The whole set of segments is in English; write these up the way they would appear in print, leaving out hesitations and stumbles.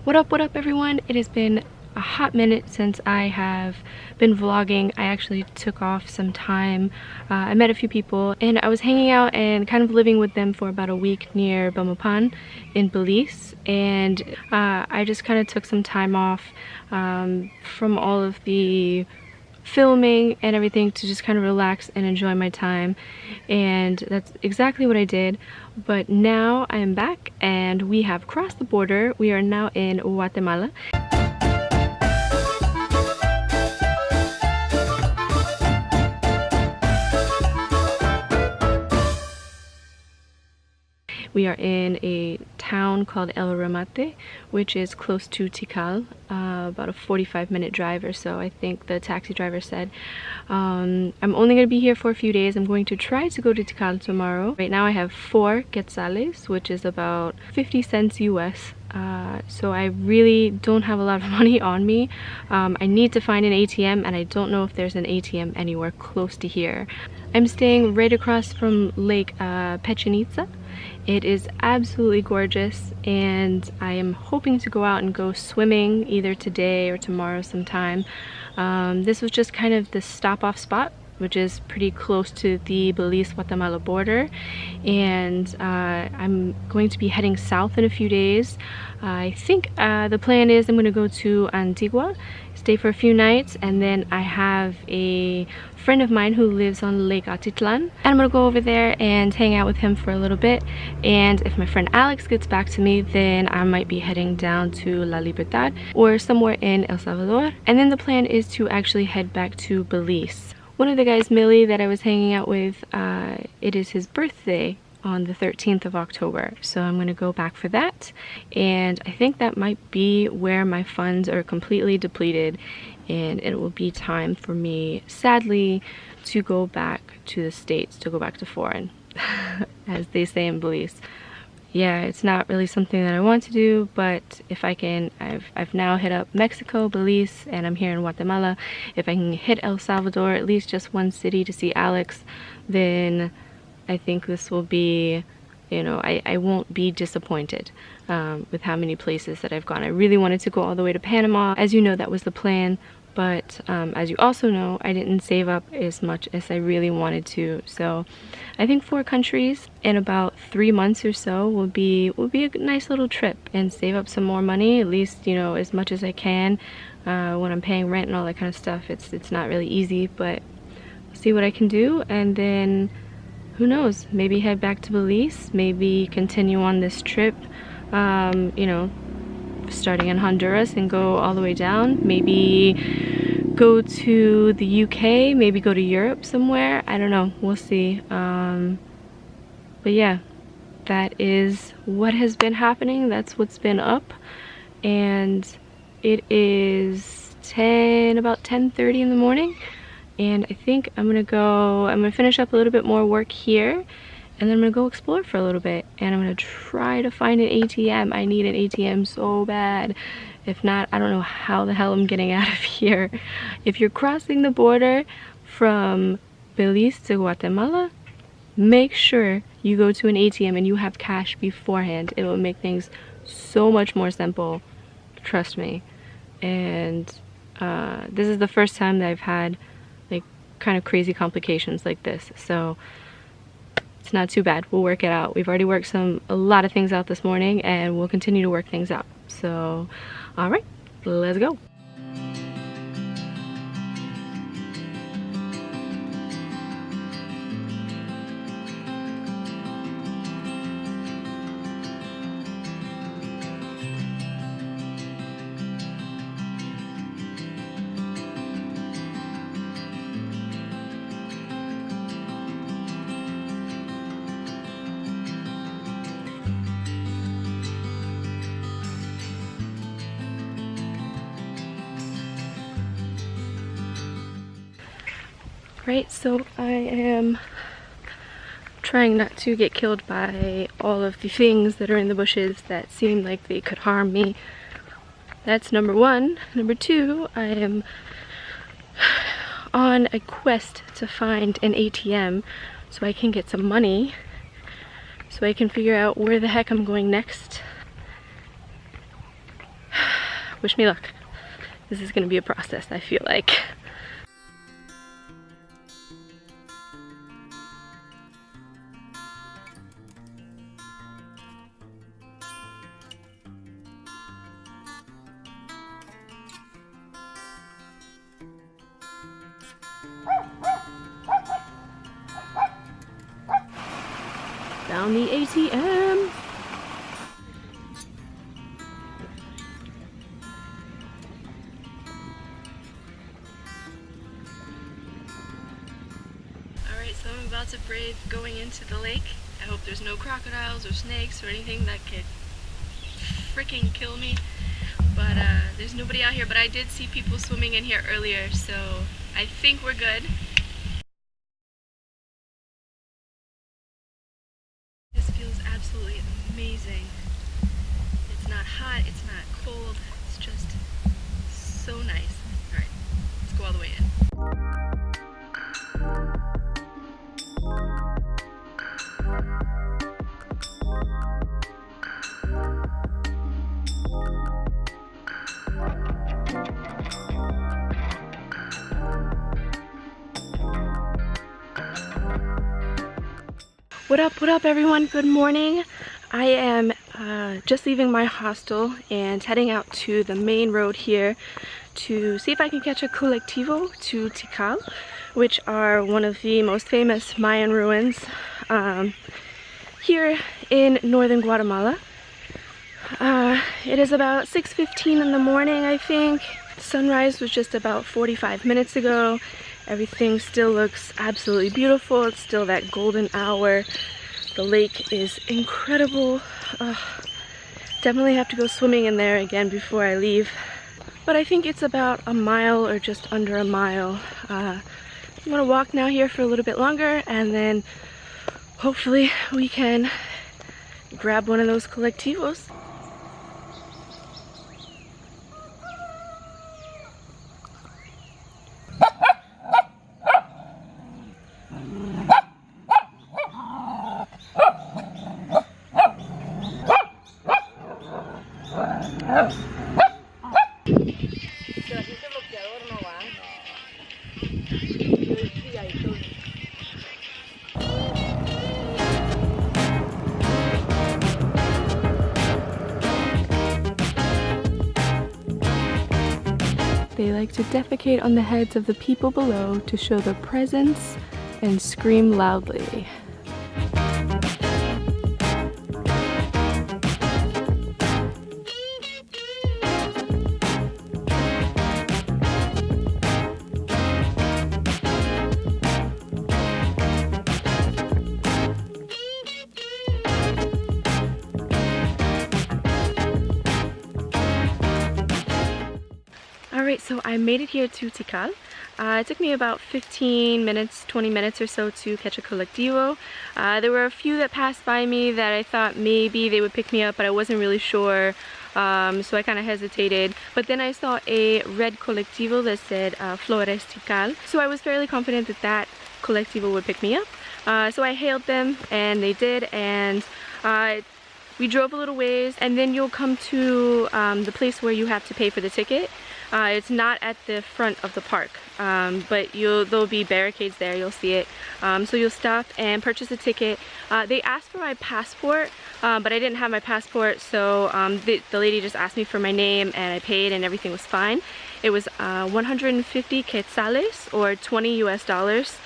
What up everyone? It has been a hot minute since I have been vlogging. I actually took off some time. I met a few people and I was hanging out and kind of living with them for about a week near Belmopan in Belize, and I just kind of took some time off from all of the filming and everything to just kind of relax and enjoy my time, and that's exactly what I did. But now I am back and we have crossed the border. We are now in Guatemala. We are in a town called El Remate, which is close to Tikal, about a 45-minute drive or so, I think the taxi driver said. I'm only going to be here for a few days. I'm going to try to go to Tikal tomorrow. Right now I have 4 quetzales, which is about 50 cents US. So I really don't have a lot of money on me. I need to find an ATM, and I don't know if there's an ATM anywhere close to here. I'm staying right across from Lake Pechenitza. It is absolutely gorgeous, and I am hoping to go out and go swimming either today or tomorrow sometime. This was just kind of the stop-off spot, which is pretty close to the Belize-Guatemala border, and I'm going to be heading south in a few days. I think the plan is I'm going to go to Antigua, stay for a few nights, and then I have a friend of mine who lives on Lake Atitlan, and I'm gonna go over there and hang out with him for a little bit. And if my friend Alex gets back to me, then I might be heading down to La Libertad or somewhere in El Salvador, and then the plan is to actually head back to Belize. One of the guys, Millie, that I was hanging out with, it is his birthday on the 13th of October, so I'm gonna go back for that, and I think that might be where my funds are completely depleted, and it will be time for me, sadly, to go back to the States, to go back to foreign, as they say in Belize. Yeah, it's not really something that I want to do, but if I can, I've now hit up Mexico, Belize, and I'm here in Guatemala. If I can hit El Salvador, at least just one city to see Alex, then I think this will be, you know, I won't be disappointed with how many places that I've gone. I really wanted to go all the way to Panama. As you know, that was the plan, but as you also know, I didn't save up as much as I really wanted to. So I think 4 countries in about 3 months or so will be a nice little trip, and save up some more money, at least, you know, as much as I can. When I'm paying rent and all that kind of stuff, it's not really easy, but I'll see what I can do, and then who knows, maybe head back to Belize, maybe continue on this trip, you know, starting in Honduras and go all the way down, maybe go to the UK, maybe go to Europe somewhere, I don't know, we'll see. But yeah, that is what has been happening, that's what's been up, and it is about 10:30 in the morning. And I think I'm gonna finish up a little bit more work here, and then I'm gonna go explore for a little bit, and I'm gonna try to find an ATM. I need an ATM so bad. If not, I don't know how the hell I'm getting out of here. If you're crossing the border from Belize to Guatemala, make sure you go to an ATM and you have cash beforehand. It will make things so much more simple, trust me. And this is the first time that I've had like kind of crazy complications like this, so it's not too bad. We'll work it out. We've already worked a lot of things out this morning, and we'll continue to work things out. So all right, let's go. Right, so I am trying not to get killed by all of the things that are in the bushes that seem like they could harm me. That's number one. Number two, I am on a quest to find an ATM so I can get some money, so I can figure out where the heck I'm going next. wish me luck. This is gonna be a process, I feel like. Down the ATM. Alright, so I'm about to brave going into the lake. I hope there's no crocodiles or snakes or anything that could freaking kill me. But there's nobody out here, but I did see people swimming in here earlier, so I think we're good. This feels absolutely amazing. It's not hot, it's not cold, it's just so nice. Alright, let's go all the way in. What up everyone, good morning. I am just leaving my hostel and heading out to the main road here to see if I can catch a colectivo to Tikal, which are one of the most famous Mayan ruins here in northern Guatemala. It is about 6:15 in the morning, I think. Sunrise was just about 45 minutes ago. Everything still looks absolutely beautiful. It's still that golden hour. The lake is incredible. Definitely have to go swimming in there again before I leave. But I think it's about a mile or just under a mile. I'm gonna walk now here for a little bit longer and then hopefully we can grab one of those colectivos. They like to defecate on the heads of the people below to show their presence and scream loudly. Alright, so I made it here to Tikal. It took me about 15 minutes, 20 minutes or so to catch a colectivo. There were a few that passed by me that I thought maybe they would pick me up, but I wasn't really sure, so I kind of hesitated. But then I saw a red colectivo that said Flores Tikal, so I was fairly confident that that colectivo would pick me up. So I hailed them and they did, and we drove a little ways, and then you'll come to the place where you have to pay for the ticket. It's not at the front of the park, but there'll be barricades there, you'll see it. So you'll stop and purchase a ticket. They asked for my passport, but I didn't have my passport, so the lady just asked me for my name and I paid and everything was fine. It was 150 quetzales or $20 US.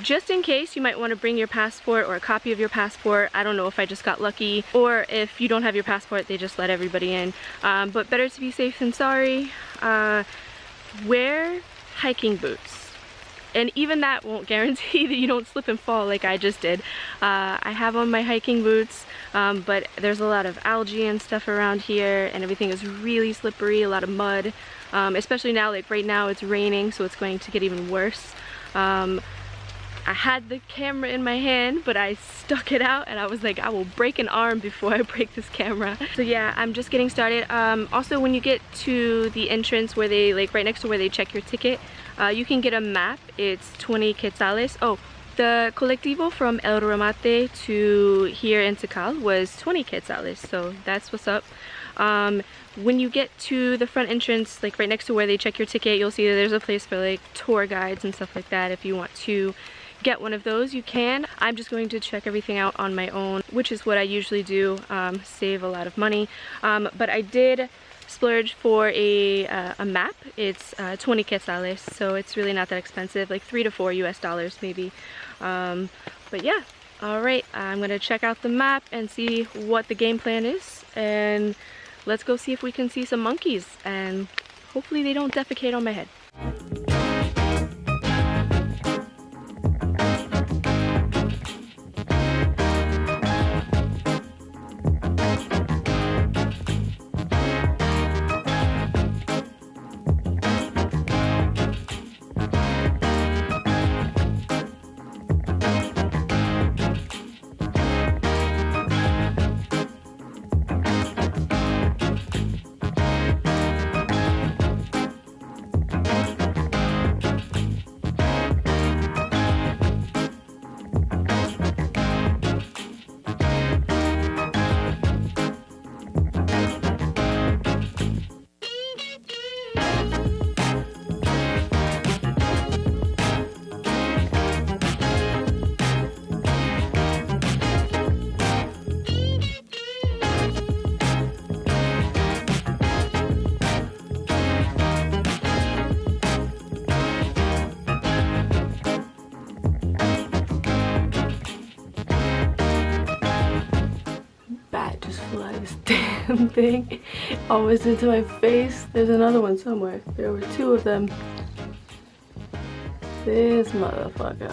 Just in case, you might want to bring your passport or a copy of your passport. I don't know if I just got lucky, or if you don't have your passport, they just let everybody in. But better to be safe than sorry. Wear hiking boots. And even that won't guarantee that you don't slip and fall like I just did. I have on my hiking boots, but there's a lot of algae and stuff around here, and everything is really slippery, a lot of mud. Especially now, like right now it's raining, so it's going to get even worse. I had the camera in my hand, but I stuck it out and I was like, I will break an arm before I break this camera. So yeah, I'm just getting started. Also, when you get to the entrance where they, like right next to where they check your ticket, you can get a map. It's 20 quetzales. Oh, the colectivo from El Remate to here in Tikal was 20 quetzales, so that's what's up. when you get to the front entrance, like right next to where they check your ticket, you'll see that there's a place for like tour guides and stuff like that. If you want to get one of those, you can. I'm just going to check everything out on my own, which is what I usually do, save a lot of money. But I did splurge for a map. It's 20 quetzales, so it's really not that expensive, like $3 to $4 US maybe. But yeah, all right, I'm gonna check out the map and see what the game plan is, and let's go see if we can see some monkeys, and hopefully they don't defecate on my head. Damn thing almost into my face. There's another one somewhere. There were two of them. This motherfucker.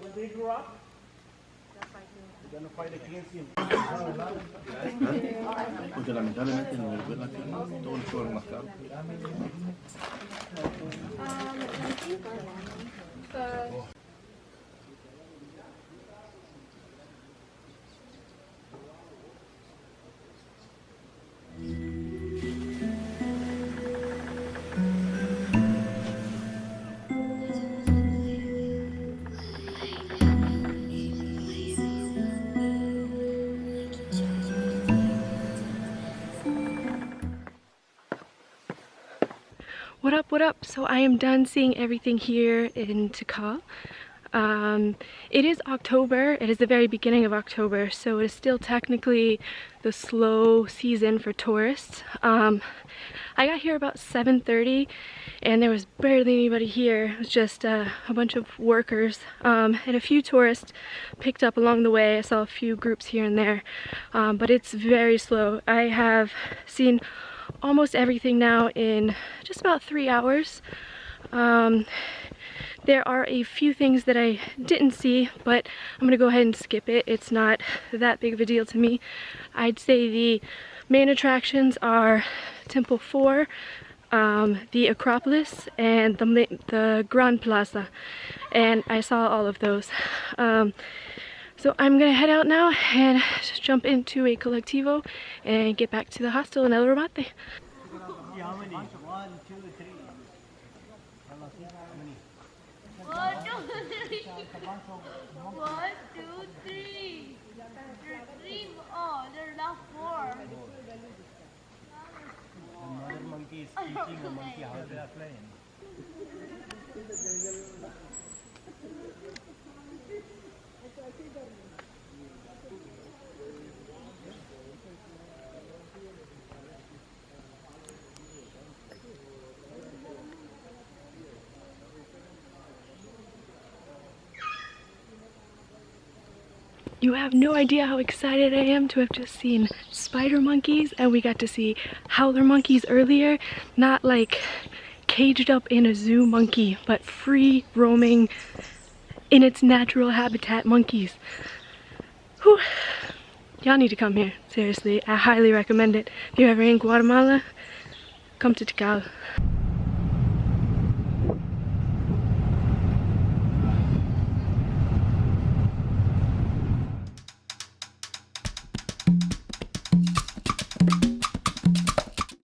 When they grow up, they're gonna fight against him. Porque lamentablemente en Venezuela aquí todo el fuego más caro. What up, what up? So I am done seeing everything here in Tikal. It is October. It is the very beginning of October, so it is still technically the slow season for tourists. I got here about 7:30 and there was barely anybody here. It was just a bunch of workers and a few tourists picked up along the way. I saw a few groups here and there, but it's very slow. I have seen almost everything now in just about 3 hours. There are a few things that I didn't see, but I'm gonna go ahead and skip it. It's not that big of a deal to me. I'd say the main attractions are Temple 4, the Acropolis and the Grand Plaza, and I saw all of those. So I'm gonna head out now and jump into a colectivo and get back to the hostel in El Remate. How many? 1, 2, 3. 1, 2, 3. 1, 2, 3. There's 3. Oh, there's not 4. Another monkey is teaching a monkey how they are playing. You have no idea how excited I am to have just seen spider monkeys, and we got to see howler monkeys earlier. Not like caged up in a zoo monkey, but free roaming in its natural habitat monkeys. Whew. Y'all need to come here, seriously. I highly recommend it. If you're ever in Guatemala, come to Tikal.